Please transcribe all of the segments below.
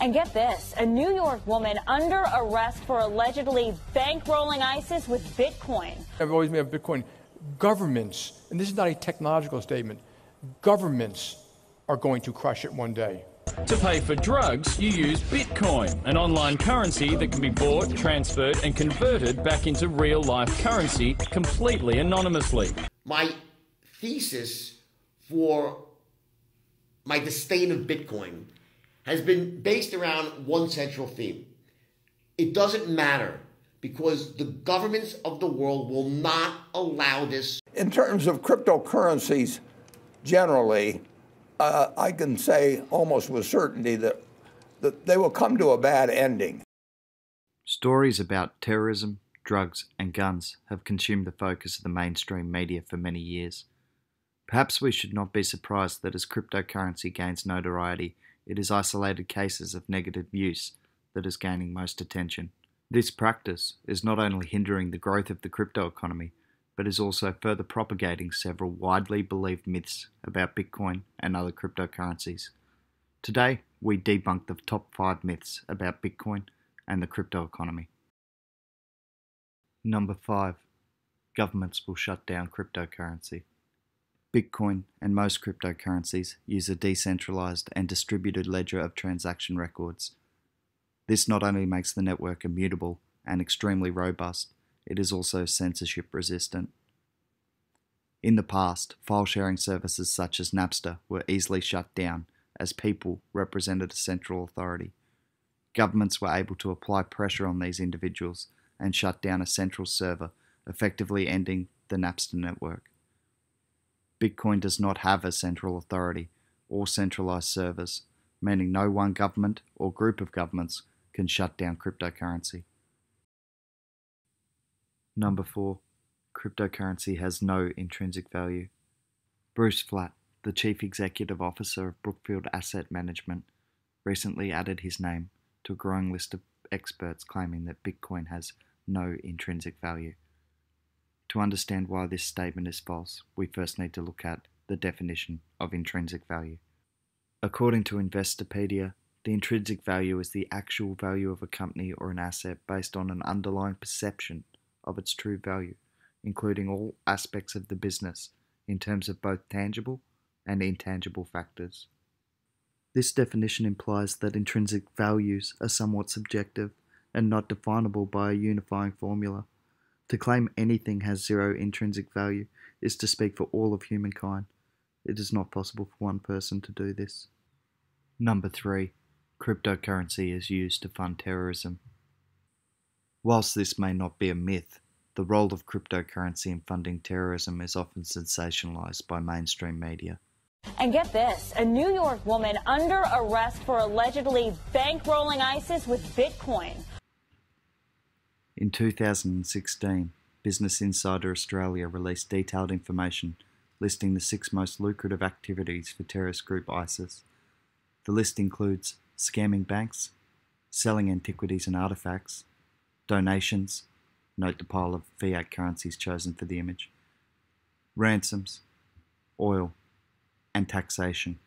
And get this, a New York woman under arrest for allegedly bankrolling ISIS with Bitcoin. I've always made Bitcoin. Governments, and this is not a technological statement, governments are going to crush it one day. To pay for drugs, you use Bitcoin, an online currency that can be bought, transferred and converted back into real-life currency completely anonymously. My thesis for my disdain of Bitcoin has been based around one central theme. It doesn't matter because the governments of the world will not allow this. In terms of cryptocurrencies generally, I can say almost with certainty that they will come to a bad ending. Stories about terrorism, drugs and guns have consumed the focus of the mainstream media for many years. Perhaps we should not be surprised that as cryptocurrency gains notoriety, it is isolated cases of negative use that is gaining most attention. This practice is not only hindering the growth of the crypto economy, but is also further propagating several widely believed myths about Bitcoin and other cryptocurrencies. Today, we debunk the top 5 myths about Bitcoin and the crypto economy. Number 5. Governments will shut down cryptocurrency. Bitcoin and most cryptocurrencies use a decentralized and distributed ledger of transaction records. This not only makes the network immutable and extremely robust, it is also censorship resistant. In the past, file sharing services such as Napster were easily shut down as people represented a central authority. Governments were able to apply pressure on these individuals and shut down a central server, effectively ending the Napster network. Bitcoin does not have a central authority or centralized servers, meaning no one government or group of governments can shut down cryptocurrency. Number 4. Cryptocurrency has no intrinsic value. Bruce Flatt, the Chief Executive Officer of Brookfield Asset Management, recently added his name to a growing list of experts claiming that Bitcoin has no intrinsic value. To understand why this statement is false, we first need to look at the definition of intrinsic value. According to Investopedia, the intrinsic value is the actual value of a company or an asset based on an underlying perception of its true value, including all aspects of the business in terms of both tangible and intangible factors. This definition implies that intrinsic values are somewhat subjective and not definable by a unifying formula. To claim anything has zero intrinsic value is to speak for all of humankind. It is not possible for one person to do this. Number 3. Cryptocurrency is used to fund terrorism. Whilst this may not be a myth, the role of cryptocurrency in funding terrorism is often sensationalized by mainstream media. And get this, a New York woman under arrest for allegedly bankrolling ISIS with Bitcoin. In 2016, Business Insider Australia released detailed information listing the 6 most lucrative activities for terrorist group ISIS. The list includes scamming banks, selling antiquities and artifacts, donations, note the pile of fiat currencies chosen for the image, ransoms, oil, and taxation.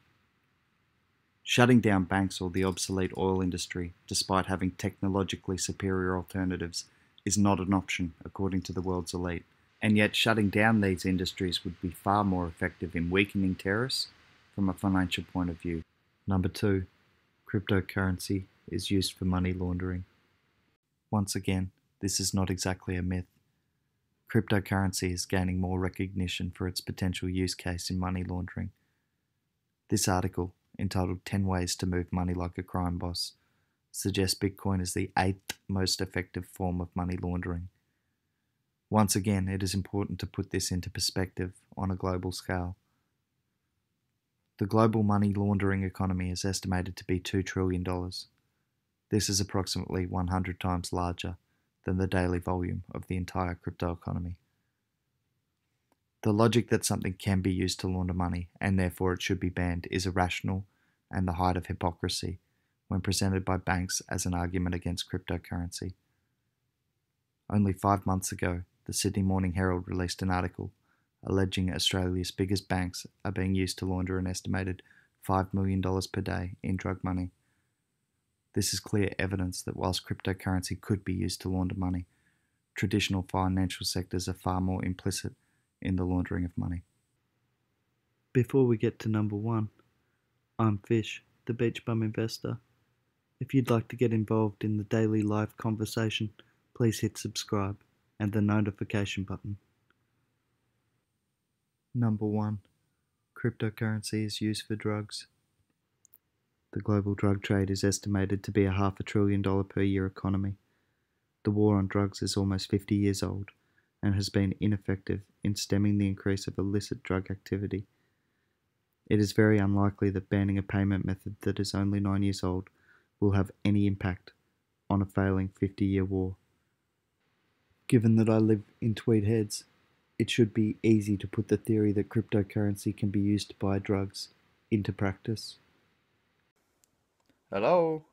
Shutting down banks or the obsolete oil industry, despite having technologically superior alternatives, is not an option according to the world's elite. And yet shutting down these industries would be far more effective in weakening terrorists from a financial point of view. Number 2. Cryptocurrency is used for money laundering. Once again, this is not exactly a myth. Cryptocurrency is gaining more recognition for its potential use case in money laundering. This article, entitled 10 Ways to Move Money Like a Crime Boss, suggests Bitcoin is the 8th most effective form of money laundering. Once again, it is important to put this into perspective on a global scale. The global money laundering economy is estimated to be $2 trillion. This is approximately 100 times larger than the daily volume of the entire crypto economy. The logic that something can be used to launder money and therefore it should be banned is irrational and the height of hypocrisy when presented by banks as an argument against cryptocurrency. Only 5 months ago, the Sydney Morning Herald released an article alleging Australia's biggest banks are being used to launder an estimated $5 million per day in drug money. This is clear evidence that whilst cryptocurrency could be used to launder money, traditional financial sectors are far more implicit in the laundering of money. Before we get to number 1, I'm Fish, the beach bum investor. If you'd like to get involved in the daily live conversation, please hit subscribe and the notification button. Number 1. Cryptocurrency is used for drugs. The global drug trade is estimated to be a $500 billion per year economy. The war on drugs is almost 50 years old and has been ineffective in stemming the increase of illicit drug activity. It is very unlikely that banning a payment method that is only 9 years old will have any impact on a failing 50-year war. Given that I live in Tweed Heads, it should be easy to put the theory that cryptocurrency can be used to buy drugs into practice. Hello?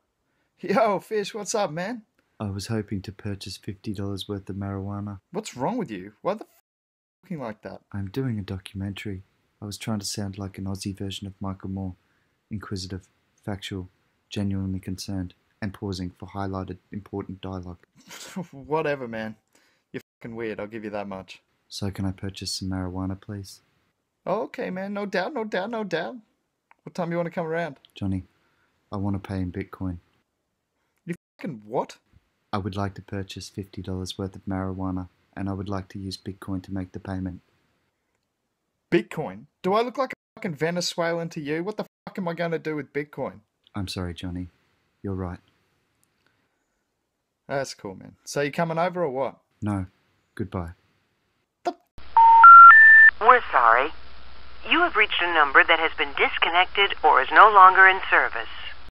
Yo, Fish, what's up, man? I was hoping to purchase $50 worth of marijuana. What's wrong with you? Why the looking like that? I'm doing a documentary. I was trying to sound like an Aussie version of Michael Moore. Inquisitive, factual, genuinely concerned, and pausing for highlighted important dialogue. Whatever, man. You're fucking weird, I'll give you that much. So can I purchase some marijuana, please? Oh, okay, man. No doubt, no doubt, no doubt. What time you want to come around? Johnny, I want to pay in Bitcoin. You fucking what? I would like to purchase $50 worth of marijuana, and I would like to use Bitcoin to make the payment. Bitcoin? Do I look like a fucking Venezuelan to you? What the fuck am I going to do with Bitcoin? I'm sorry, Johnny. You're right. That's cool, man. So you coming over or what? No. Goodbye. We're sorry. You have reached a number that has been disconnected or is no longer in service.